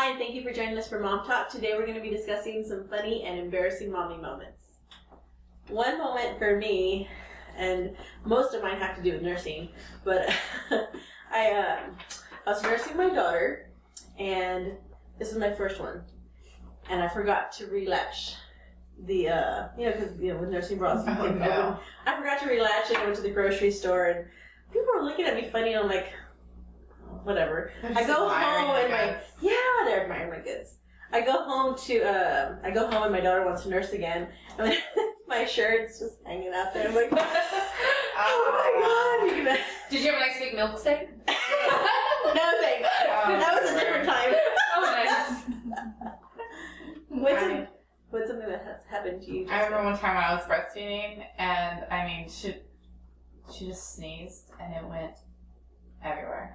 Hi, and thank you for joining us for Mom Talk. Today we're going to be discussing some funny and embarrassing mommy moments. One moment for me, and most of mine have to do with nursing, but I was nursing my daughter, and this is my first one, and I forgot to relatch the, because, with nursing bras, you can open. I forgot to relatch and I went to the grocery store, and people were looking at me funny, and I'm like, whatever. I go home and they're admiring my goods. I go home and my daughter wants to nurse again, and my shirt's just hanging out there. I'm like, oh my god! Did you have a nice big milk steak? No thanks. That was a different time. Oh, nice. What's something that has happened to you? I remember one time when I was breastfeeding, and she just sneezed, and it went everywhere.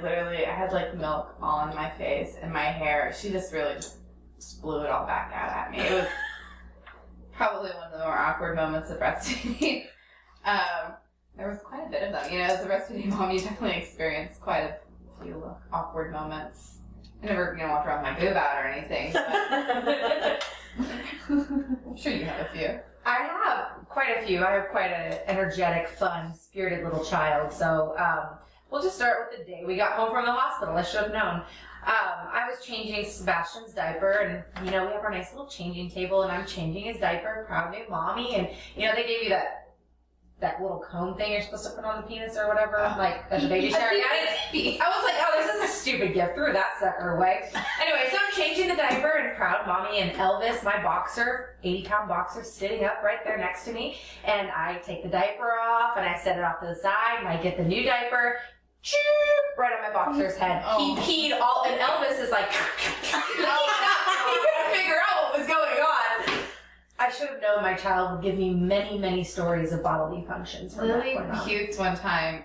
Literally, I had milk all on my face and my hair. She just really just blew it all back out at me. It was probably one of the more awkward moments of breastfeeding. There was quite a bit of them. As a breastfeeding mom, you definitely experience quite a few awkward moments. I never, walked around with my boob out or anything. But I'm sure you have a few. I have quite a few. I have quite an energetic, fun, spirited little child. So we'll just start with the day we got home from the hospital. I should have known. I was changing Sebastian's diaper, and we have our nice little changing table, and I'm changing his diaper, proud new mommy, and they gave you that little cone thing you're supposed to put on the penis or whatever, at the baby shower. I was like, oh, this is a stupid gift. Threw that sucker away. Anyway, so I'm changing the diaper, and proud mommy and Elvis, my boxer, 80-pound boxer, sitting up right there next to me, and I take the diaper off, and I set it off to the side, and I get the new diaper, right on my boxer's head. Oh. He peed all, and Elvis is like, he couldn't figure out what was going on. I should have known my child would give me many, many stories of bodily functions. Lily puked one time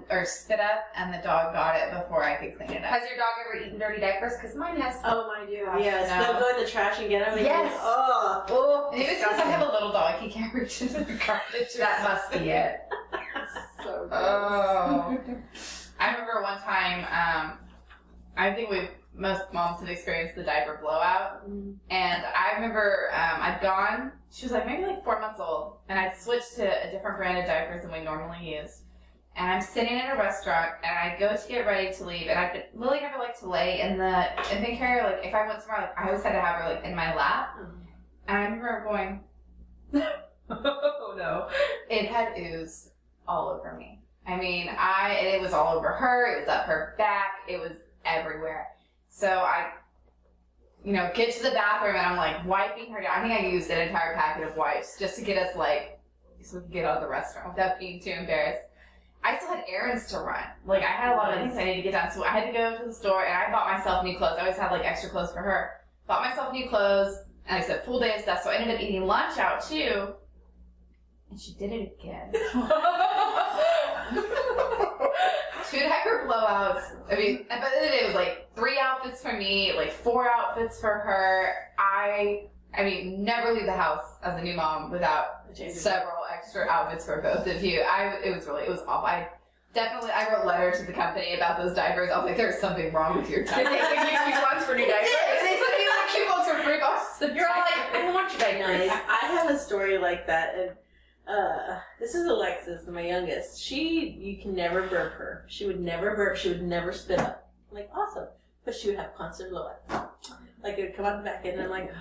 or spit up, and the dog got it before I could clean it up. Has your dog ever eaten dirty diapers? Because mine has. Oh, mine do. Yes. They'll go in the trash and get them. Yes. Oh. Maybe it's because I have a little dog. He can't reach into the garbage. That must be it. So gross. Oh. I remember one time, I think most moms have experienced the diaper blowout. Mm. And I remember she was maybe 4 months old, and I'd switched to a different brand of diapers than we normally use. And I'm sitting in a restaurant, and I go to get ready to leave, and Lily never liked to lay in the infant carrier. If I went somewhere, I always had to have her in my lap. And I remember going, oh no. It had ooze all over me. It was all over her, it was up her back, it was everywhere. So I, get to the bathroom, and I'm wiping her down. I think I used an entire packet of wipes just to get us so we could get out of the restaurant without being too embarrassed. I still had errands to run. I had a lot of things I needed to get done, so I had to go to the store, and I bought myself new clothes. I always had extra clothes for her. Bought myself new clothes, and I said full day of stuff, so I ended up eating lunch out too. And she did it again. 2 diaper blowouts. At the end of the day, it was 3 outfits for me, 4 outfits for her. I never leave the house as a new mom without several extra outfits for both of you. It was awful. I wrote a letter to the company about those diapers. I was like, there's something wrong with your diapers. Did they give you coupons for new diapers? They sent me coupons for free boxes. You're all I don't want your diapers. I have a story like that, and this is Alexis, my youngest. You can never burp her. She would never burp. She would never spit up. I'm awesome. But she would have constant blowouts. It would come out the back end, and I'm oh, God.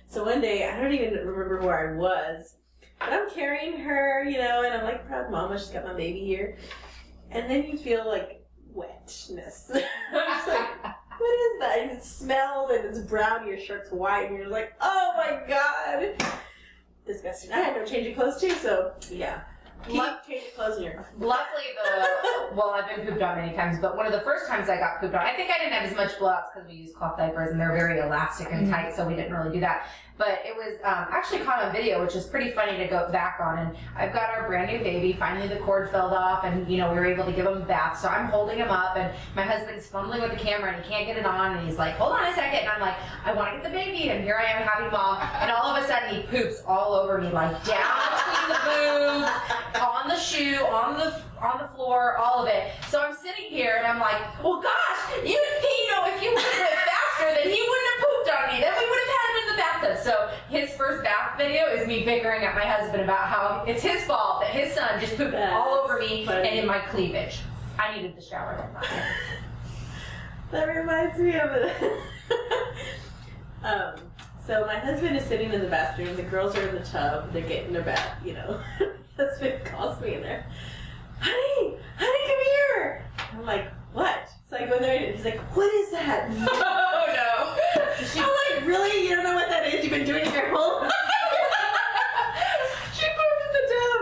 So one day, I don't even remember where I was, but I'm carrying her, and I'm proud mama, she's got my baby here. And then you feel wetness. It's what is that? And it smells, and it's brown, your shirt's white, and you're oh my God. Disgusting. I had no change of clothes too, so yeah. Change of clothes in your Luckily, I've been pooped on many times, but one of the first times I got pooped on, I think I didn't have as much blowouts because we use cloth diapers and they're very elastic and tight, so we didn't really do that. But it was actually caught on video, which is pretty funny to go back on. And I've got our brand new baby. Finally, the cord fell off, and we were able to give him a bath. So I'm holding him up, and my husband's fumbling with the camera, and he can't get it on. And he's like, "Hold on a second." And I'm I want to get the baby. And here I am having mom, and all of a sudden he poops all over me, down between the boobs, on the shoe, on the floor, all of it. So I'm sitting here, and I'm well, gosh, if you would have went faster, is me bickering at my husband about how it's his fault that his son just pooped all over me and in my cleavage. I needed the shower that night. That reminds me of it. So my husband is sitting in the bathroom. The girls are in the tub. They're getting their bath, My husband calls me in there. Honey, come here. I'm like, what? So I go there and he's like, what is that? Oh no. I'm like, really? You don't know what that is? You've been doing it your whole life? She pooped in the tub.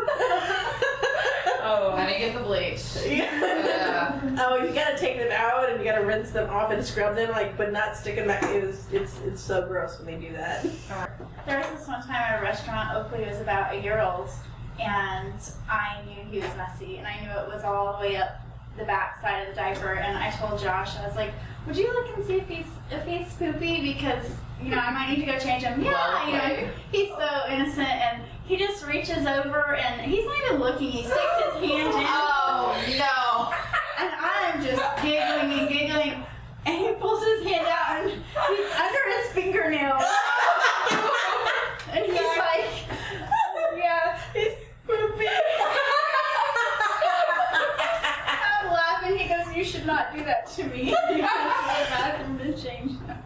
Oh, honey, get the bleach. Yeah. Oh, you gotta take them out and you gotta rinse them off and scrub them, but not stick them back. It's so gross when they do that. There was this one time at a restaurant, Oakley was about a year old, and I knew he was messy, and I knew it was all the way up the back side of the diaper, and I told Josh, I was like, would you look and see if he's poopy, because, I might need to go change him. Yeah, he's so innocent, and he just reaches over, and he's not even looking, he sticks his hand in. Oh no. And I'm just giggling, and he pulls his hand out, and he's under his fingernail. And he's like, yeah, he's poopy. I'm laughing. He goes, you should not do that to me. You have to go to the bathroom to change him.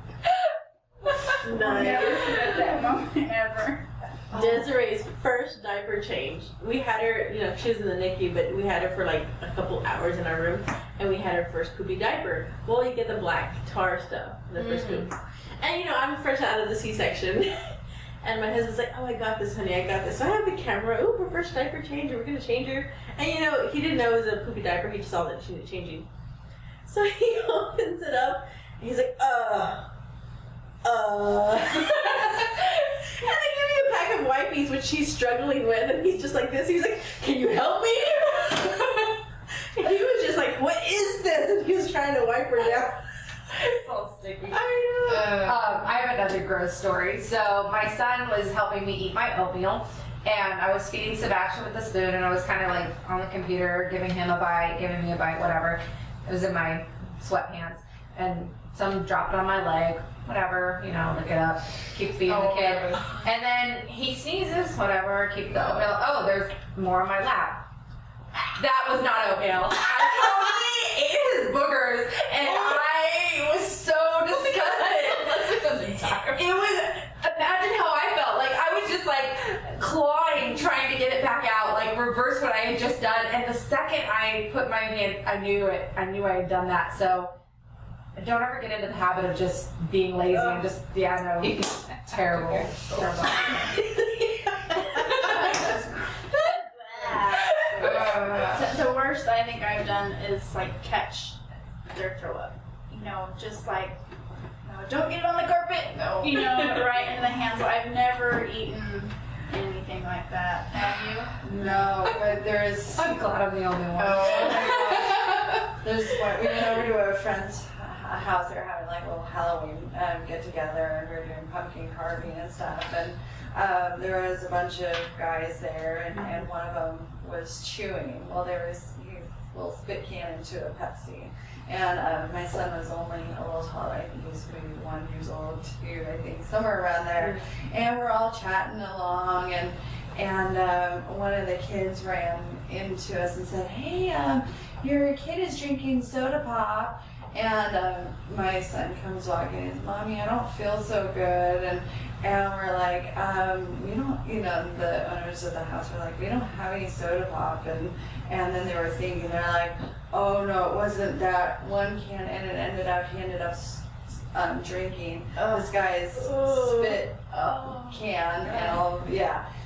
Nice. Never forget that moment ever. Desiree's first diaper change. We had her, she was in the NICU, but we had her for like a couple hours in our room, and we had her first poopy diaper. Well, you get the black tar stuff, the first poop. And I'm fresh out of the C-section, and my husband's like, oh, I got this, honey, I got this. So I have the camera, her first diaper change, we're going to change her. And he didn't know it was a poopy diaper, he just saw that she needed changing. So he opens it up, and he's like, and they give me a pack of wipes, which she's struggling with, and he's just like this. He's like, can you help me? And he was just like, what is this? And he was trying to wipe her down. It's all sticky. I know. I have another gross story. So my son was helping me eat my oatmeal, and I was feeding Sebastian with the spoon, and I was kind of like on the computer, giving me a bite, whatever. It was in my sweatpants, and some dropped on my leg. Whatever, look it up, keep feeding the kid. And then he sneezes, whatever, keep the oatmeal. Oh, there's more on my lap. That was not oatmeal. I totally ate his boogers, and I was so disgusted. It was, imagine how I felt. Like, I was just like clawing, trying to get it back out, like reverse what I had just done. And the second I put my hand, I knew I had done that. So don't ever get into the habit of just being lazy and just, terrible. The worst I think I've done is catch their throw up. Just don't get it on the carpet. No. Right into the hands. I've never eaten anything like that. Have you? No, but there's. I'm glad I'm the only one. Oh, there's one. We went over to a friend's house. They were having a little Halloween get together, and we were doing pumpkin carving and stuff. And there was a bunch of guys there, and one of them was chewing. Well, there was a little spit can into a Pepsi. And my son was only a little taller. I think he was maybe 1 year old, 2, I think, somewhere around there. And we're all chatting along, and one of the kids ran into us and said, "Hey, your kid is drinking soda pop." And my son comes walking and says, "Mommy, I don't feel so good." And we're like, we don't, the owners of the house were like, "We don't have any soda pop." And then they were thinking, they're like, "Oh no, it wasn't that one can," and he ended up drinking this guy's spit can and all,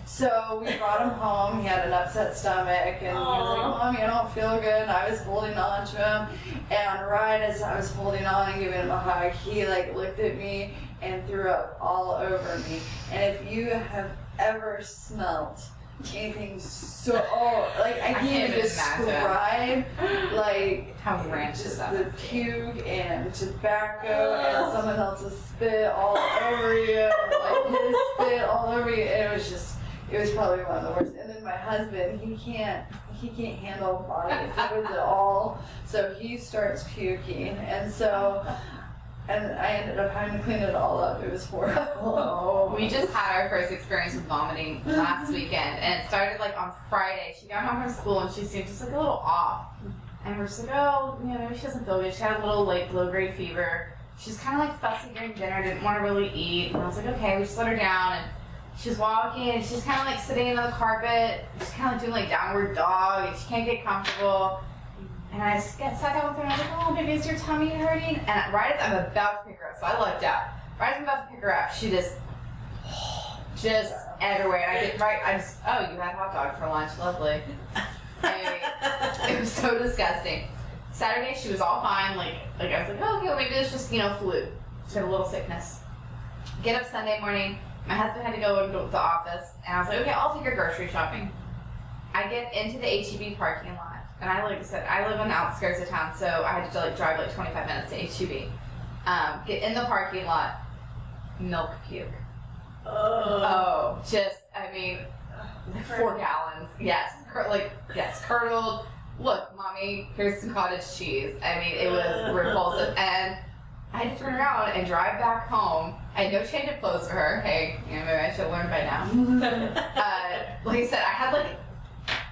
So we brought him home. He had an upset stomach, and he was like, "Mommy, I don't feel good." And I was holding on to him, and right as I was holding on and giving him a hug, he looked at me and threw up all over me. And if you have ever smelt anything so, I can't even describe, how ranch just is that? the puke and tobacco and someone else's spit all over you, his spit all over you. And it was probably one of the worst. And then my husband, he can't handle body fluids at all, so he starts puking. And so and I ended up having to clean it all up. It was horrible. We just had our first experience with vomiting last weekend, and it started like on Friday. She got home from school and she seemed just like a little off. And we're just like, oh, you know, maybe she doesn't feel good. She had a little like low-grade fever. She's kind of like fussy during dinner, didn't want to really eat. And I was like, okay, we just let her down. And she's walking and she's kind of like sitting on the carpet, just kind of doing like downward dog, and she can't get comfortable. And I sat down with her and I was like, oh, baby, is your tummy hurting? And right as I'm about to pick her up, so I lucked out. Right as I'm about to pick her up, she just everywhere. And I get right, oh, you had hot dog for lunch, lovely. It was so disgusting. Saturday, she was all fine. Like I was like, oh, okay, well, maybe it's just, flu. She had a little sickness. Get up Sunday morning. My husband had to go into the office, and I was like, okay, I'll take her grocery shopping. I get into the H-E-B parking lot. And like I said, I live on the outskirts of town, so I had to drive like 25 minutes to H-E-B. Get in the parking lot, milk puke. Oh, like 4 gallons. Yes, curdled. Look, mommy, here's some cottage cheese. It was repulsive. And I had to turn around and drive back home. I had no change of clothes for her. Hey, maybe I should have learned by now. Like I said, I had like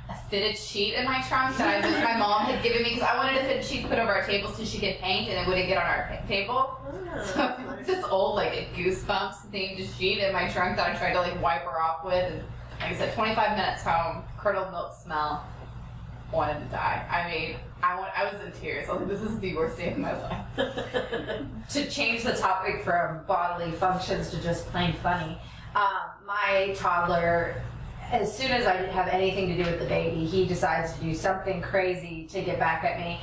a fitted sheet in my trunk that my mom had given me because I wanted a fitted sheet to put over our table so she could paint and it wouldn't get on our table. So this old like Goosebumps themed sheet in my trunk that I tried to like wipe her off with. And like I said, 25 minutes home, curdled milk smell. Wanted to die. I was in tears. I was like, this is the worst day of my life. To change the topic from bodily functions to just plain funny, my toddler, as soon as I have anything to do with the baby, he decides to do something crazy to get back at me.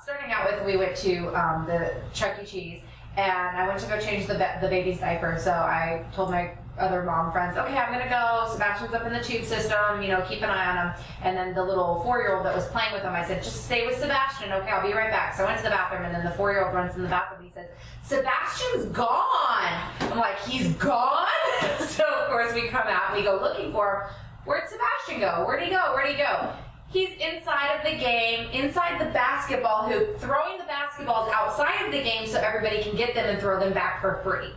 Starting out with, we went to the Chuck E. Cheese, and I went to go change the baby's diaper. So I told my other mom friends, okay, I'm gonna go. Sebastian's up in the tube system, keep an eye on him. And then the little 4-year-old that was playing with him, I said, just stay with Sebastian, okay, I'll be right back. So I went to the bathroom, and then the 4-year-old runs in the bathroom, and he says, Sebastian's gone. I'm like, he's gone? So of course we come out, and we go looking for him. Where'd Sebastian go? Where'd he go? He's inside of the game, inside the basketball hoop, throwing the basketballs outside of the game so everybody can get them and throw them back for free.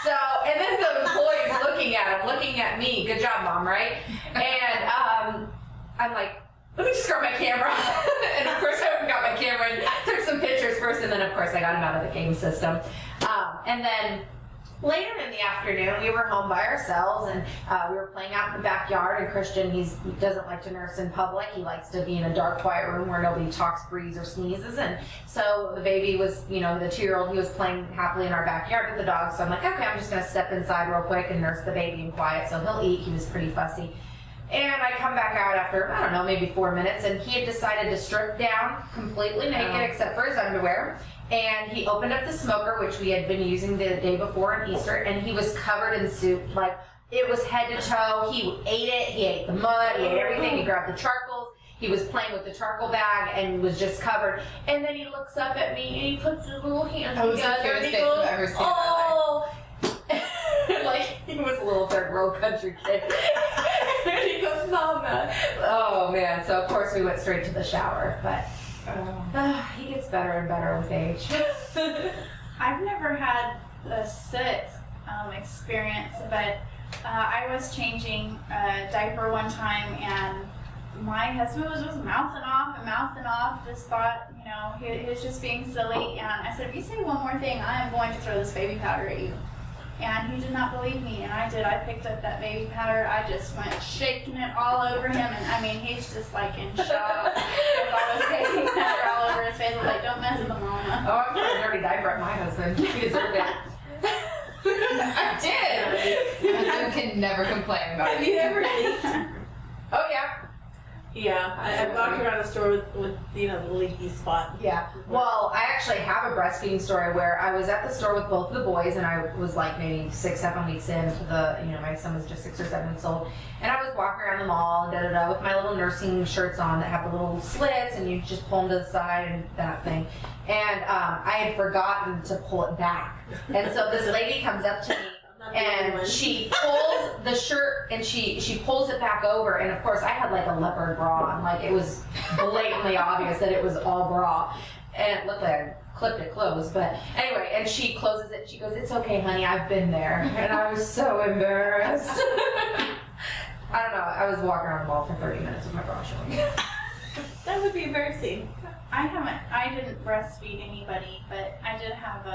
So, and then the employee's looking at him, looking at me. Good job, Mom, right? And I'm like, let me just grab my camera. And of course I got my camera and took some pictures first, and then of course I got him out of the game system. And then later in the afternoon, we were home by ourselves, and we were playing out in the backyard. And Christian, he doesn't like to nurse in public. He likes to be in a dark, quiet room where nobody talks, breathes, or sneezes. And so the baby was, the 2-year-old, he was playing happily in our backyard with the dog. So I'm like, okay, I'm just going to step inside real quick and nurse the baby in quiet so he'll eat. He was pretty fussy. And I come back out after, I don't know, maybe 4 minutes, and he had decided to strip down completely naked except for his underwear. And he opened up the smoker, which we had been using the day before on Easter, and he was covered in soup. Like, it was head to toe. He ate it. He ate the mud. He ate everything. He grabbed the charcoals. He was playing with the charcoal bag and was just covered. And then he looks up at me, and he puts his little hands together, and he goes, oh! Like, he was a little third world country kid. And he goes, Mama. Oh, man. So, of course, we went straight to the shower, but he gets better and better with age. I've never had a sit experience, but I was changing a diaper one time, and my husband was just mouthing off, just thought, he was just being silly, and I said, if you say one more thing, I am going to throw this baby powder at you. And he did not believe me, and I did. I picked up that baby powder. I just went shaking it all over him, and he's just like in shock. I was baby powder all over his face. I was like, don't mess with him, Mama. Oh, I'm going to dirty diaper at my husband. He deserved it. I did. My husband can never complain about it. Have you ever leaked? Oh, yeah. Yeah, I've walked around the store with the leaky spot. Yeah. Well, I actually have a breastfeeding story where I was at the store with both the boys, and I was like maybe 6-7 weeks into the, my son was just 6 or 7 weeks old, and I was walking around the mall and with my little nursing shirts on that have the little slits, and you just pull them to the side and that thing. And I had forgotten to pull it back, and so this lady comes up to me. And she pulls the shirt and she pulls it back over, and of course I had like a leopard bra on, like it was blatantly obvious that it was all bra. and it looked like I clipped it closed, but anyway, and she closes it, she goes, "It's okay, honey, I've been there." And I was so embarrassed. I don't know, I was walking around the mall for 30 minutes with my bra showing. That would be embarrassing. I didn't breastfeed anybody, but I did have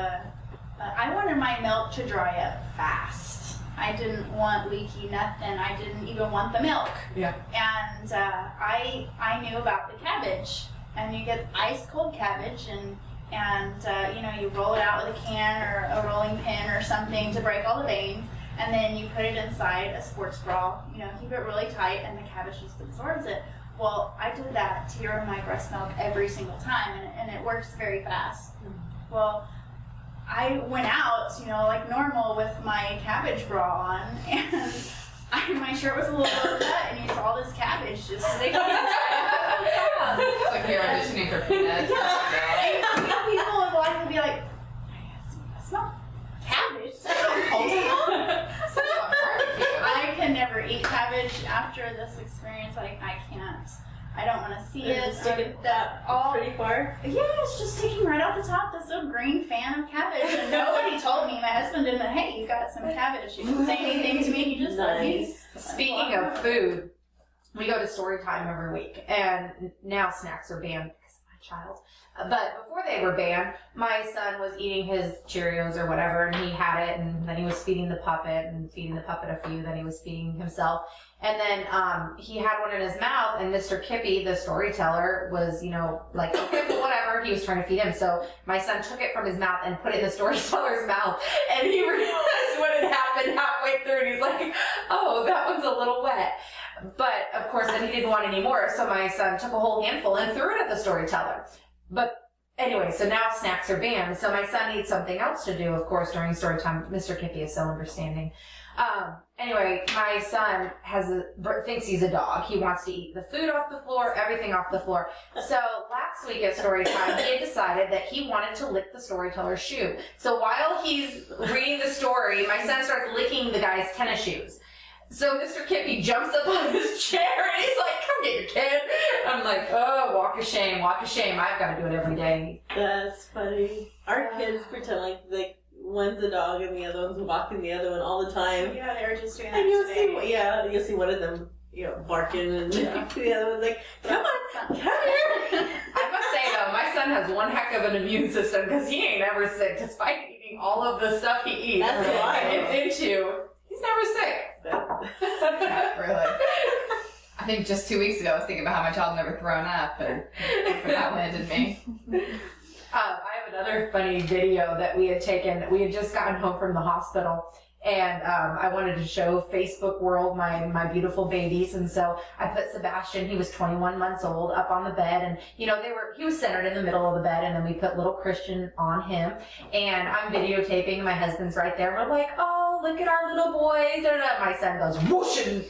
I wanted my milk to dry up fast. I didn't want leaky nothing. I didn't even want the milk. Yeah. And I knew about the cabbage, and you get ice cold cabbage, and you roll it out with a can or a rolling pin or something to break all the veins, and then you put it inside a sports bra. Keep it really tight, and the cabbage just absorbs it. Well, I did that to my breast milk every single time, and it works very fast. Well, I went out, like normal with my cabbage bra on, and my shirt was a little low cut, and you saw this cabbage just sticking out. It's like you're auditioning for Peanuts. And people would like to be like, "I smell cabbage." I can never eat cabbage after this experience. I can't. I don't want to see it. Sticking that pretty far. Yeah, it's just sticking right off the top. This little green fan of cabbage, and nobody told me. My husband didn't. Hey, you got some cabbage. You didn't say anything to me. You just let me. Speaking of food, we go to story time every week, and now snacks are banned because of my child. But before they were banned, my son was eating his Cheerios or whatever, and he had it, and then he was feeding the puppet, and feeding the puppet a few, then he was feeding himself. And then he had one in his mouth, and Mr. Kippy, the storyteller, was, like, okay, well, whatever, he was trying to feed him. So my son took it from his mouth and put it in the storyteller's mouth, and he realized what had happened halfway through, and he's like, "Oh, that one's a little wet." But, of course, then he didn't want any more, so my son took a whole handful and threw it at the storyteller. But anyway, so now snacks are banned. So my son needs something else to do, of course, during story time. Mr. Kippy is so understanding. Anyway, my son thinks he's a dog. He wants to eat the food off the floor, everything off the floor. So last week at story time, he had decided that he wanted to lick the storyteller's shoe. So while he's reading the story, my son starts licking the guy's tennis shoes. So Mr. Kippy jumps up on his chair and he's like, "Come get your kid." I'm like, "Oh, walk of shame, walk of shame. I've got to do it every day." That's funny. Our kids pretend like one's a dog and the other one's walking the other one all the time. Yeah, they were just doing that And today. you'll see one of them, barking, and the other one's like, "Come on, come here." I must say though, my son has one heck of an immune system because he ain't ever sick despite eating all of the stuff he eats. That's wild. And it's into. He's never sick. Really? I think just 2 weeks ago I was thinking about how my child never thrown up, and that landed me. I have another funny video that we had taken. We had just gotten home from the hospital, and I wanted to show Facebook world my beautiful babies, and so I put Sebastian, he was 21 months old, up on the bed, and he was centered in the middle of the bed, and then we put little Christian on him, and I'm videotaping, my husband's right there, and we're like, "Oh, look at our little boy." My son goes whoosh and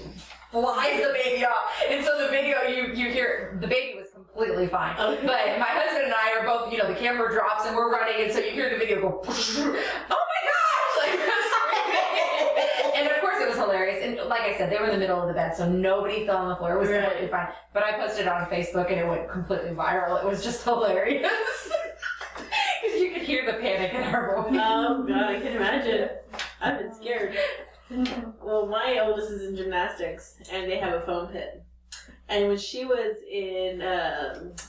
flies the baby off, and so the video you hear the baby was completely fine, Okay. but my husband and I are both, the camera drops and we're running, and so you hear the video go, "Oh my gosh!" like and of course it was hilarious, and like I said, they were in the middle of the bed, so nobody fell on the floor. It was completely fine, but I posted it on Facebook and it went completely viral. It was just hilarious because you could hear the panic in our voice. Oh God, I can imagine. I've been scared. Well, my oldest is in gymnastics, and they have a foam pit. And when she was in,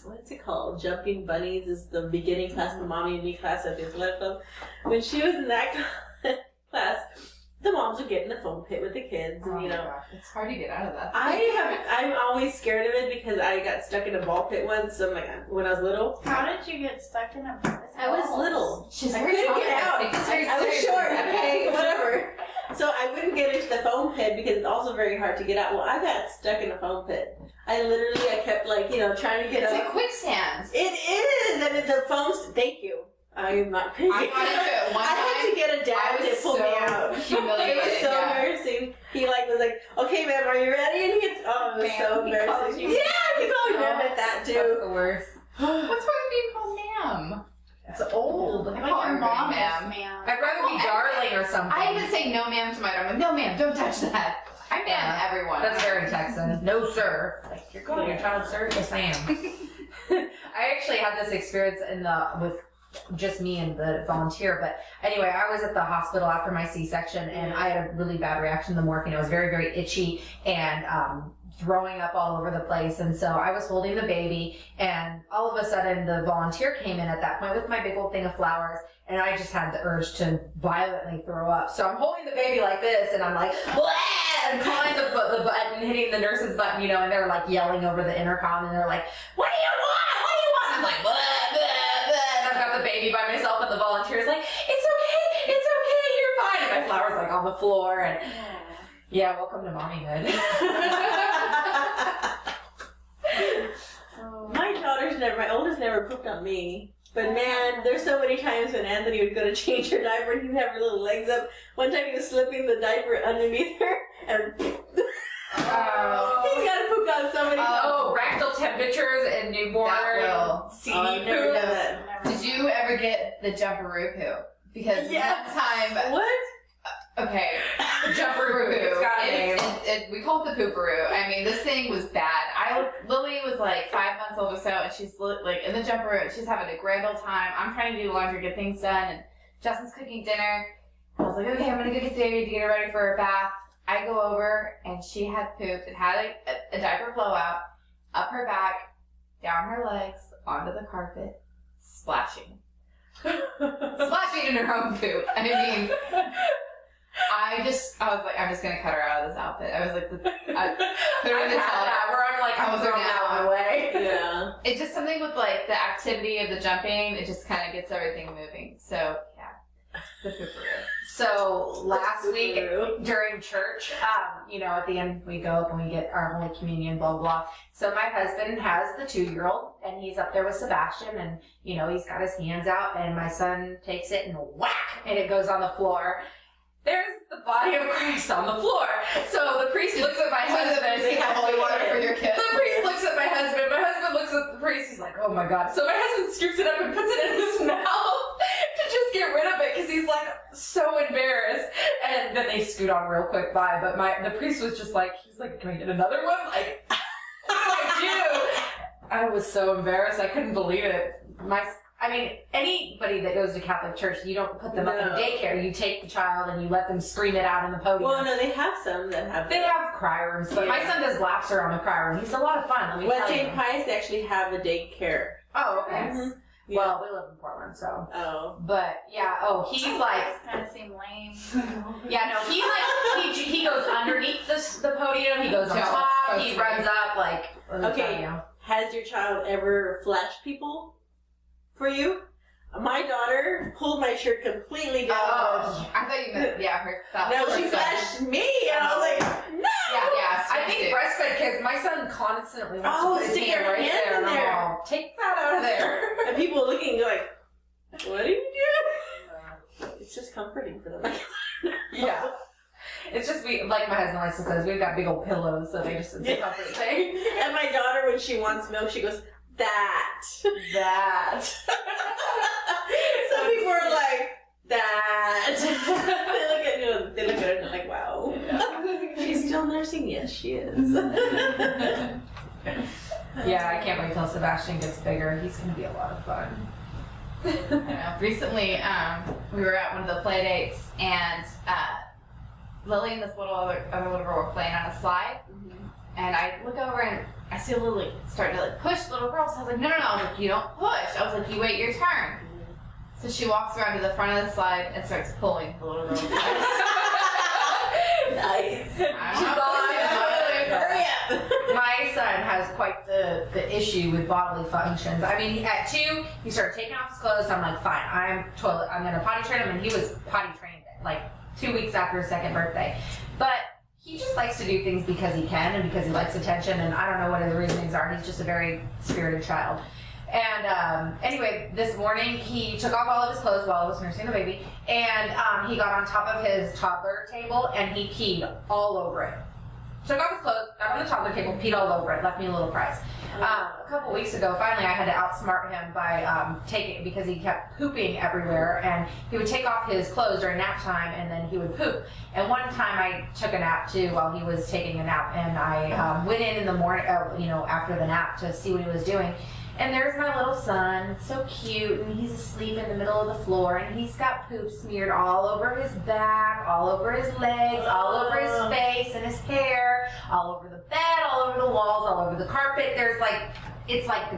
what's it called? Jumping Bunnies is the beginning class, the mommy and me class at the athletic club. When she was in that class, the moms would get in the foam pit with the kids, and Gosh, it's hard to get out of that. I'm always scared of it because I got stuck in a ball pit once. So when I was little. How did you get stuck in a bus? I was little. She's I very couldn't get traumatized. out. Take this very I was seriously. short, okay, whatever. So I wouldn't get into the foam pit because it's also very hard to get out. Well, I got stuck in a foam pit. I kept trying to get It's out. like quicksand. It is, and the foam's. Thank you. I'm not crazy. I got into it one I had time. to get a dad I to was pull me out. so humiliated. It was so yeah. embarrassing. He was like, "Okay, ma'am, are you ready?" And it was Ma'am, so he called embarrassing. you. Yeah, he called me ma'am at that That's too. the worst. What's wrong with being called ma'am? It's old. I Like call your everybody mom ma'am. is, ma'am. I'd rather be darling or something. I even say no ma'am to my daughter. I'm like, "No ma'am, don't touch that." I ma'am everyone. That's very Texan. No, sir. Like, you're calling your child sir? Yes, I am. I actually had this experience with just me and the volunteer, but anyway, I was at the hospital after my C-section, and I had a really bad reaction to the morphine. I was very, very itchy and throwing up all over the place, and so I was holding the baby, and all of a sudden the volunteer came in at that point with my big old thing of flowers, and I just had the urge to violently throw up. So I'm holding the baby like this, and I'm like, "Blah!" and calling the button, hitting the nurse's button, you know, and they're like yelling over the intercom, and they're like, "What do you want? What do you want?" I'm like, "Blah, blah, blah." And I've got the baby by myself, and the volunteer's like, "It's okay, you're fine." And my flower's like on the floor, and yeah, welcome to mommyhood. My oldest never pooped on me. But man, there's so many times when Anthony would go to change her diaper and he'd have her little legs up. One time he was slipping the diaper underneath her and he got pooped on somebody. Oh, rectal temperatures and newborn CD I've never poop. done that. Did you ever get the jumperoo poo? Because Yes. one time, What? okay, Jumperoo. It's got a name. We call it the pooperoo. I mean, this thing was bad. Lily was like 5 months old or so, and she's like in the jumperoo. She's having a grand old time. I'm trying to do laundry, get things done, and Justin's cooking dinner. I was like, okay, I'm gonna go get the baby to get her ready for her bath. I go over, and she had pooped. It had a diaper blowout up her back, down her legs, onto the carpet, splashing. Splashing in her own poop. I mean, I was like, I'm just gonna cut her out of this outfit. I was like, put her in the towel. Where I'm like, I'm throwing that one away. Yeah. It's just something with like the activity of the jumping. It just kind of gets everything moving. So yeah, the pooperoo. So last week Pooperoo. during church, you know, at the end we go up and we get our Holy Communion, blah, blah. So my husband has the 2-year-old and he's up there with Sebastian and, you know, he's got his hands out and my son takes it and whack, and it goes on the floor. There's the body of Christ on the floor. So the priest looks at my husband. You have holy water for your kid. The priest looks at my husband. My husband looks at the priest. He's like, "Oh my God." So my husband scoops it up and puts it in his mouth to just get rid of it because he's like so embarrassed. And then they scoot on real quick by. But the priest was just like, he's like, "Can I get another one?" Like, what do I do? I was so embarrassed. I couldn't believe it. I mean, anybody that goes to Catholic church, you don't put them up in daycare. You take the child and you let them scream it out in the podium. Well, no, they have some that have. They have cry rooms, but my son does laps around the cry room. He's a lot of fun. Let me Well, tell you. St. Pius, they actually have a daycare. Oh, okay. Mhm. Yeah. Well, we live in Portland, so. Oh. But yeah, he's like, kind of seem lame. yeah, no, he goes underneath the podium. He goes on top. He runs up like. Okay. Has your child ever flashed people for you? My daughter pulled my shirt completely down. Oh, I thought you meant, her stuff. No, she flashed me, and I was like, no! Yeah. I think breastfed kids, my son constantly wants to Oh, put his stick hand your right hand there. in And I'm there. all, take that out of there. And people looking like, what are you doing? It's just comforting for them. Yeah. It's just, like my husband likes to say, we've got big old pillows, so they just, it's a comfort thing. And my daughter, when she wants milk, she goes, that. Some people are like, that. They look at her and they're like, wow. She's still nursing? Yes, she is. Yeah, I can't wait till Sebastian gets bigger. He's going to be a lot of fun. I know. Recently, we were at one of the play dates, and Lily and this other little girl were playing on a slide. And I look over and I see Lily starting to push the little girl. So I was like, no. I was like, you don't push. I was like, you wait your turn. So she walks around to the front of the slide and starts pulling the little girl's legs. Nice. I'm not Hurry up. My son has quite the issue with bodily functions. I mean, at 2, he started taking off his clothes. So I'm like, fine, I'm going to potty train him. And he was potty trained like 2 weeks after his 2nd birthday. But he just likes to do things because he can and because he likes attention. And I don't know what his reasonings are. He's just a very spirited child. And anyway, this morning he took off all of his clothes while I was nursing the baby. And he got on top of his toddler table and he peed all over it. Took off his clothes, got on the toddler table, peed all over it, left me a little prize. A couple weeks ago, finally I had to outsmart him by because he kept pooping everywhere, and he would take off his clothes during nap time and then he would poop. And one time I took a nap too while he was taking a nap, and I went in the morning, after the nap to see what he was doing. And there's my little son, so cute, and he's asleep in the middle of the floor, and he's got poop smeared all over his back, all over his legs, all over his face and his hair, all over the bed, all over the walls, all over the carpet. It's like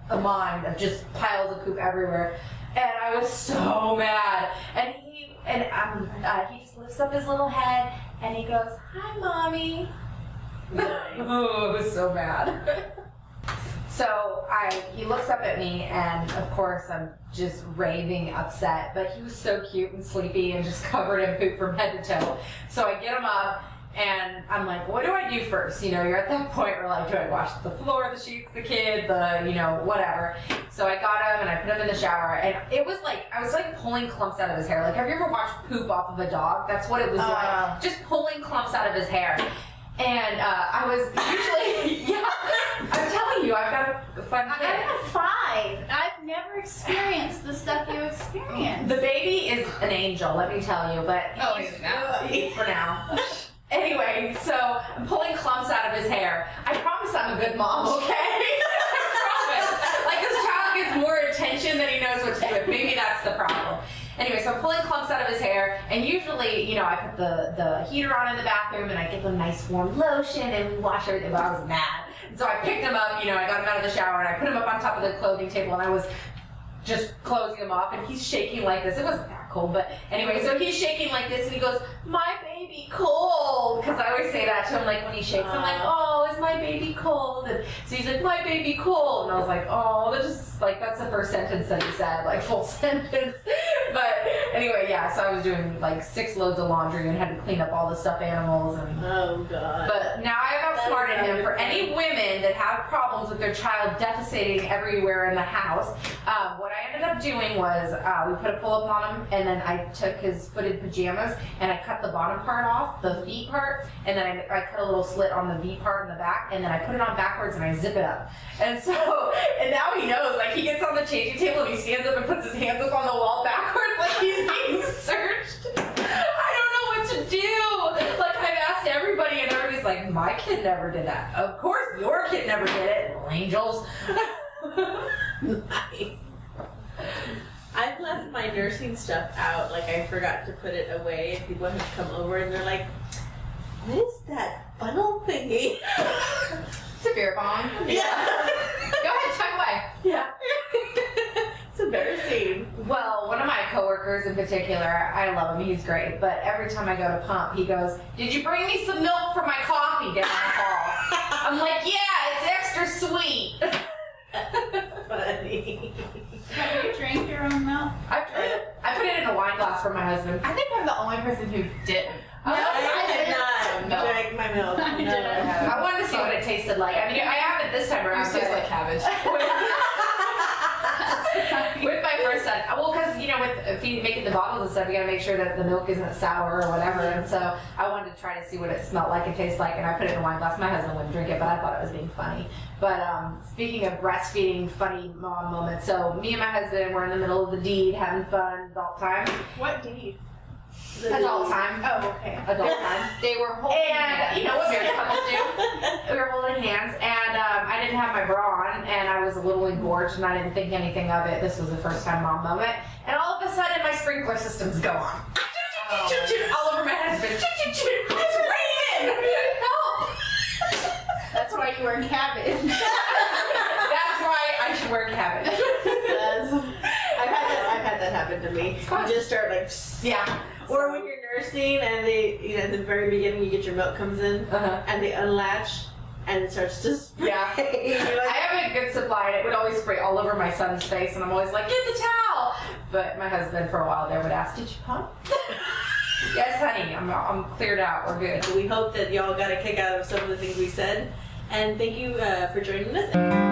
a mine of just piles of poop everywhere. And I was so mad. And he just lifts up his little head, and he goes, "Hi, Mommy." Nice. Oh, I was so mad. So he looks up at me, and of course I'm just raving upset, but he was so cute and sleepy and just covered in poop from head to toe. So I get him up, and I'm like, what do I do first? You're at that point where like, do I wash the floor, the sheets, the kid, whatever. So I got him and I put him in the shower, and it was like, I was like pulling clumps out of his hair. Like, have you ever watched poop off of a dog? That's what it was like, just pulling clumps out of his hair. And I was usually, yeah, I'm telling you, I've got a fun kid. I have 5. I've never experienced the stuff you experienced. The baby is an angel, let me tell you, but he's now. for now. Anyway, so I'm pulling clumps out of his hair. I promise I'm a good mom, okay? I promise. Like, this child gets more attention than he knows what to do with. Maybe that's the problem. Anyway, so I'm pulling clumps out of his hair, and usually, I put the heater on in the bathroom, and I give him nice warm lotion, and we wash everything, but I was mad. And so I picked him up, I got him out of the shower, and I put him up on top of the clothing table, and I was just closing him off, and he's shaking like this. It wasn't that cold, but anyway, so he's shaking like this, and he goes, "My baby cold," because I always say that to him, like when he shakes, I'm like, "Oh, is my baby cold?" And so he's like, "My baby cold," and I was like, "Oh, that's the first sentence that he said, like full sentence." But anyway, yeah, so I was doing like 6 loads of laundry and had to clean up all the stuffed animals. Oh, God. But now I've outsmarted him. For any women that have problems with their child defecating everywhere in the house, what I ended up doing was we put a pull-up on him, and then I took his footed pajamas and I cut the bottom part off, the feet part, and then I cut a little slit on the V part in the back, and then I put it on backwards and I zip it up. And now he knows, like, he gets on the changing table and he stands up and puts his hands up on the wall backwards like he's being searched. I don't know what to do. Like, I've asked everybody, and everybody's like, "My kid never did that." Of course your kid never did it, little angels. Nice. I've left my nursing stuff out, like I forgot to put it away, and people have come over and they're like, "What is that funnel thingy?" It's a beer bong. Yeah. Go ahead, chug away. Yeah. It's embarrassing. Well, one of my coworkers in particular, I love him, he's great, but every time I go to pump, he goes, "Did you bring me some milk for my coffee down the hall?" I'm like, "Yeah, it's extra sweet." Funny. Have you drank your own milk? I've tried it. I put it in a wine glass for my husband. I think I'm the only person who didn't. I did not drink my milk. I No. didn't. I wanted to see what it tasted like. I mean, I haven't this time around. It tastes like cabbage. With my first son, well, because with making the bottles and stuff, you gotta make sure that the milk isn't sour or whatever. And so I wanted to try to see what it smelled like and tastes like, and I put it in a wine glass. My husband wouldn't drink it, but I thought it was being funny. But speaking of breastfeeding, funny mom moments. So me and my husband were in the middle of the deed, having fun, adult time. What deed? Adult time. Oh, okay. Adult time. They were holding And hands. you know what married couples do? We were holding hands, and I didn't have my bra on, and I was a little engorged, and I didn't think anything of it. This was the first time mom moment, and all of a sudden my sprinkler systems go on. All over my husband. It's raining! Help! That's why you wear cabbage. That's why I should wear cabbage. I've had that happen to me. You just start like, Yeah. or when you're nursing and they, at the very beginning, you get your milk comes in and they unlatch and it starts to spray. Yeah. You're like, I have a good supply, and it would always spray all over my son's face, and I'm always like, "Get the towel!" But my husband, for a while there, would ask, "Did you pump?" Yes, honey, I'm cleared out. We're good. we hope that y'all got a kick out of some of the things we said. And thank you for joining us.